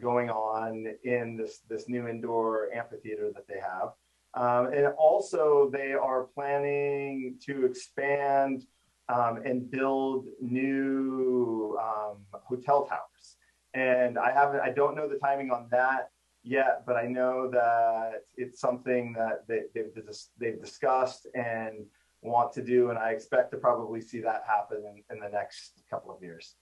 going on in this new indoor amphitheater that they have. And also they are planning to expand and build new hotel towers. And I don't know the timing on that yet, but I know that it's something that they've discussed and want to do, and I expect to probably see that happen in the next couple of years.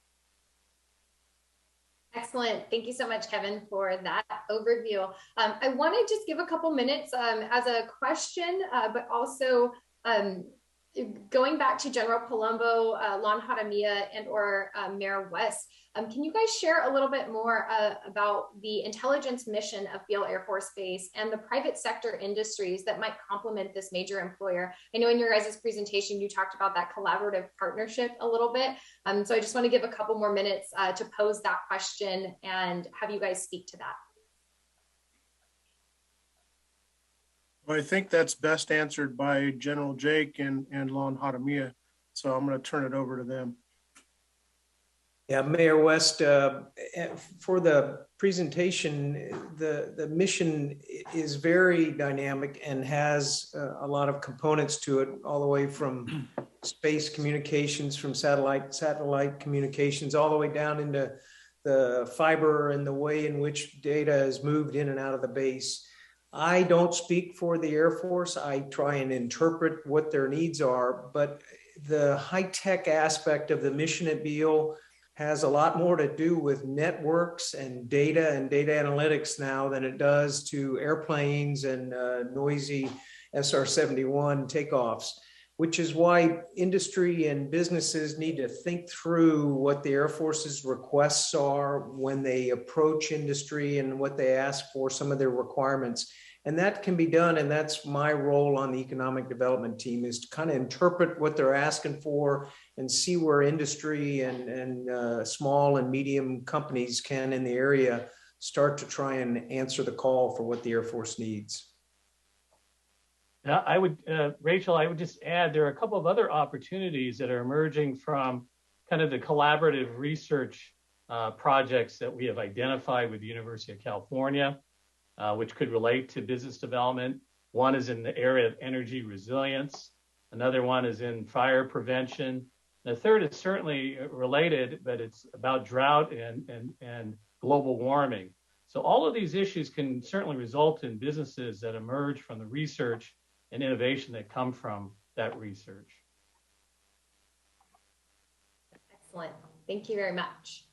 Excellent. Thank you so much, Kevin, for that overview. I want to just give a couple minutes as a question, but also going back to General Palumbo, Lon Jaramillo, and or Mayor West. Can you guys share a little bit more about the intelligence mission of Beale Air Force Base and the private sector industries that might complement this major employer? I know in your guys' presentation, you talked about that collaborative partnership a little bit. So I just want to give a couple more minutes to pose that question and have you guys speak to that. Well, I think that's best answered by General Jake and Lon Jaramillo. So I'm going to turn it over to them. Yeah, Mayor West, for the presentation, the mission is very dynamic and has a lot of components to it, all the way from space communications, from satellite communications, all the way down into the fiber and the way in which data is moved in and out of the base. I don't speak for the Air Force. I try and interpret what their needs are, but the high-tech aspect of the mission at Beale has a lot more to do with networks and data analytics now than it does to airplanes and noisy SR-71 takeoffs, which is why industry and businesses need to think through what the Air Force's requests are when they approach industry and what they ask for, some of their requirements. And that can be done, and that's my role on the economic development team, is to kind of interpret what they're asking for and see where industry and small and medium companies can in the area start to try and answer the call for what the Air Force needs. Now, Rachel, I would just add there are a couple of other opportunities that are emerging from kind of the collaborative research projects that we have identified with the University of California, which could relate to business development. One is in the area of energy resilience. Another one is in fire prevention. The third is certainly related, but it's about drought and global warming. So all of these issues can certainly result in businesses that emerge from the research and innovation that come from that research. Excellent. Thank you very much.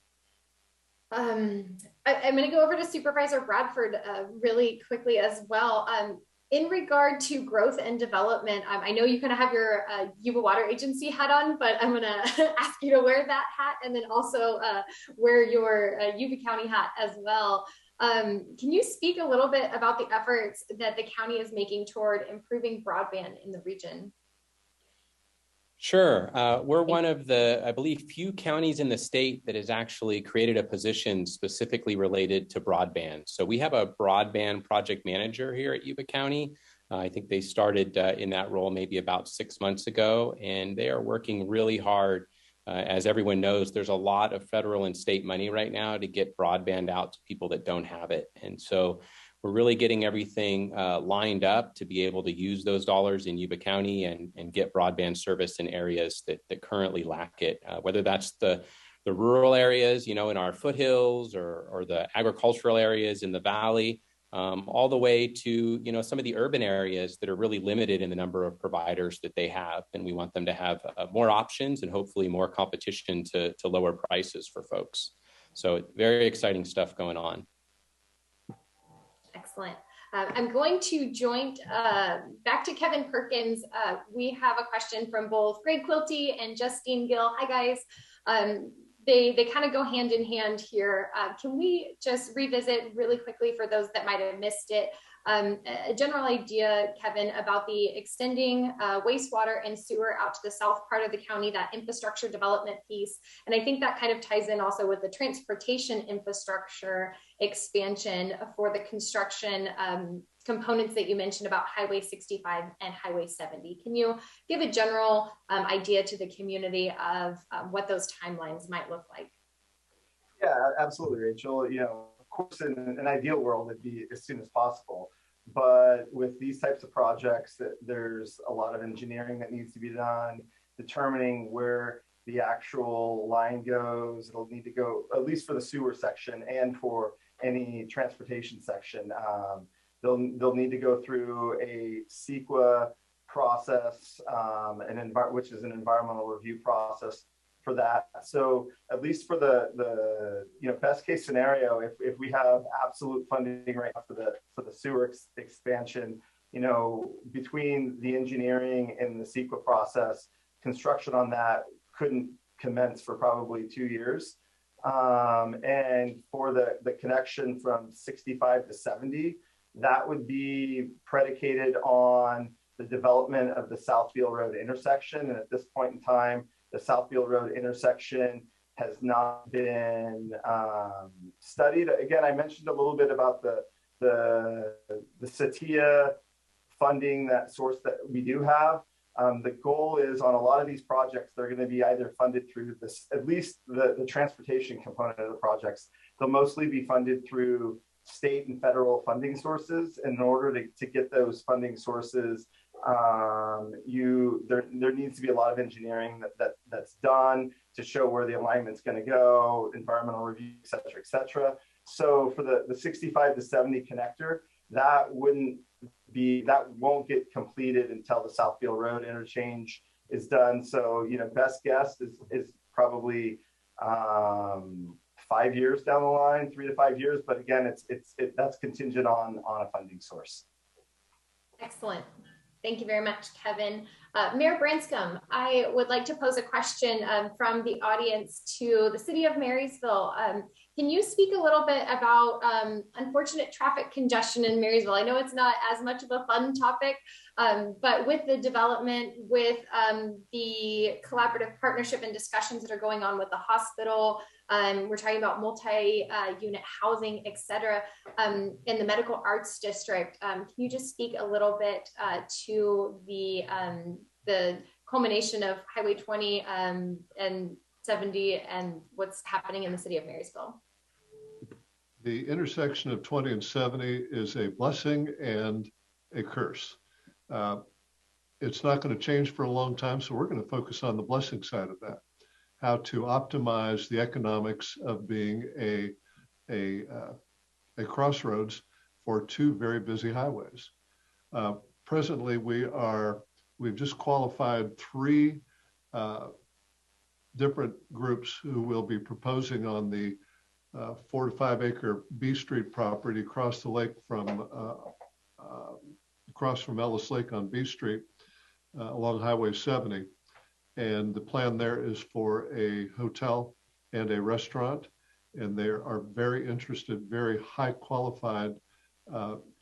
I'm going to go over to Supervisor Bradford really quickly as well. In regard to growth and development, I know you kind of have your Yuba Water Agency hat on, but I'm going to ask you to wear that hat and then also wear your Yuba County hat as well. Can you speak a little bit about the efforts that the county is making toward improving broadband in the region? Sure. We're one of the, I believe, few counties in the state that has actually created a position specifically related to broadband. So we have a broadband project manager here at Yuba County. I think they started in that role maybe about 6 months ago, and they are working really hard. As everyone knows, there's a lot of federal and state money right now to get broadband out to people that don't have it. And so we're really getting everything lined up to be able to use those dollars in Yuba County and get broadband service in areas that currently lack it, whether that's the rural areas, in our foothills or the agricultural areas in the valley, all the way to, some of the urban areas that are really limited in the number of providers that they have. And we want them to have more options and hopefully more competition to lower prices for folks. So very exciting stuff going on. Excellent. I'm going to joint back to Kevin Perkins. We have a question from both Greg Quilty and Justine Gill. Hi, guys. They kind of go hand in hand here. Can we just revisit really quickly for those that might have missed it, a general idea, Kevin, about the extending wastewater and sewer out to the south part of the county, that infrastructure development piece. And I think that kind of ties in also with the transportation infrastructure expansion for the construction components that you mentioned about Highway 65 and Highway 70. Can you give a general idea to the community of what those timelines might look like? Yeah, absolutely, Rachel. Of course, in an ideal world, it'd be as soon as possible. But with these types of projects, there's a lot of engineering that needs to be done, determining where the actual line goes. It'll need to go, at least for the sewer section and for any transportation section. They'll need to go through a CEQA process, which is an environmental review process for that. So at least for the best case scenario, if we have absolute funding right now for the sewer expansion, between the engineering and the CEQA process, construction on that couldn't commence for probably 2 years. And for the connection from 65 to 70, that would be predicated on the development of the South Beale Road intersection. And at this point in time, the South Beale Road intersection has not been studied. Again, I mentioned a little bit about the CETIA funding, that source that we do have. The goal is on a lot of these projects, they're going to be either funded through this, at least the transportation component of the projects. They'll mostly be funded through state and federal funding sources. And in order to get those funding sources, there needs to be a lot of engineering that's done to show where the alignment's going to go, environmental review, et cetera. So for the 65 to 70 connector, that won't get completed until the South Beale Road interchange done. So, best guess is probably 5 years down the line, 3 to 5 years. But again, that's contingent on a funding source. Excellent. Thank you very much, Kevin. Mayor Branscombe, I would like to pose a question from the audience to the city of Marysville. Can you speak a little bit about unfortunate traffic congestion in Marysville? I know it's not as much of a fun topic, but with the development, with the collaborative partnership and discussions that are going on with the hospital, we're talking about multi-unit housing, et cetera, in the medical arts district. Can you just speak a little bit to the culmination of Highway 20 and 70 and what's happening in the city of Marysville? The intersection of 20 and 70 is a blessing and a curse. It's not going to change for a long time, so we're going to focus on the blessing side of that. How to optimize the economics of being a crossroads for two very busy highways. Presently, we've just qualified 3 different groups who will be proposing on the 4 to 5 acre B Street property across the lake across from Ellis Lake on B Street along Highway 70. And the plan there is for a hotel and a restaurant. And they are very interested, very high qualified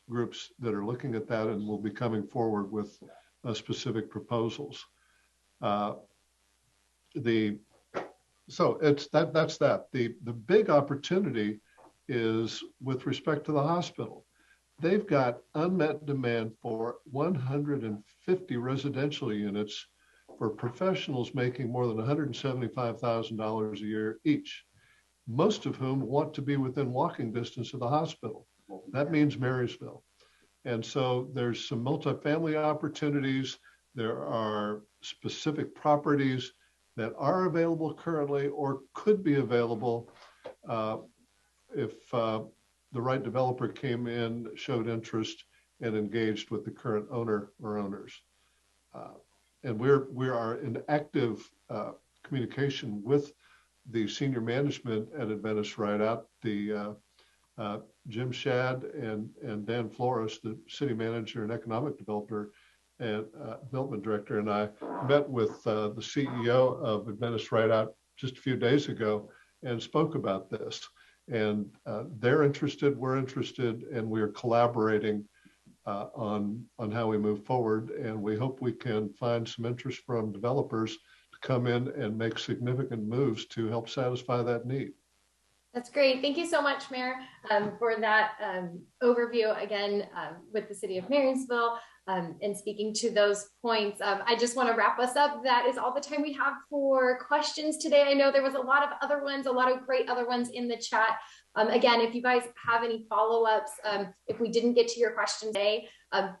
groups that are looking at that and will be coming forward with specific proposals. So that's that. The big opportunity is with respect to the hospital. They've got unmet demand for 150 residential units for professionals making more than $175,000 a year each, most of whom want to be within walking distance of the hospital. That means Marysville. And so there's some multifamily opportunities. There are specific properties that are available currently or could be available if the right developer came in, showed interest, and engaged with the current owner or owners. And we are in active communication with the senior management at Adventist Rideout, the Jim Shad and Dan Flores, the city manager and economic developer and development director, and I met with the CEO of Adventist Rideout just a few days ago and spoke about this. And they're interested, we're interested, and we're collaborating on how we move forward. And we hope we can find some interest from developers to come in and make significant moves to help satisfy that need. That's great. Thank you so much, Mayor, for that overview again with the city of Marysville and speaking to those points. I just want to wrap us up. That is all the time we have for questions today. I know there was a lot of other ones, a lot of great other ones in the chat. Again, if you guys have any follow-ups, if we didn't get to your question today,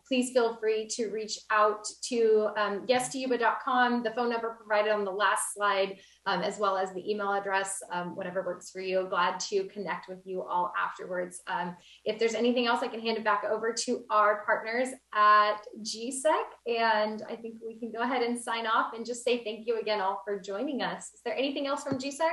please feel free to reach out to yes2yuba.com, the phone number provided on the last slide, as well as the email address, whatever works for you. Glad to connect with you all afterwards. If there's anything else, I can hand it back over to our partners at GSEC, and I think we can go ahead and sign off and just say thank you again all for joining us. Is there anything else from GSEC?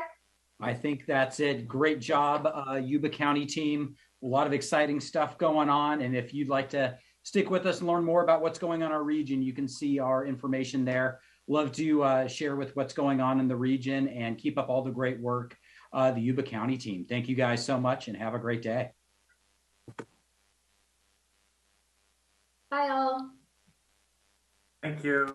I think that's it. Great job, Yuba County team. A lot of exciting stuff going on. And if you'd like to stick with us and learn more about what's going on in our region, you can see our information there. Love to share with what's going on in the region and keep up all the great work, the Yuba County team. Thank you guys so much and have a great day. Bye all. Thank you.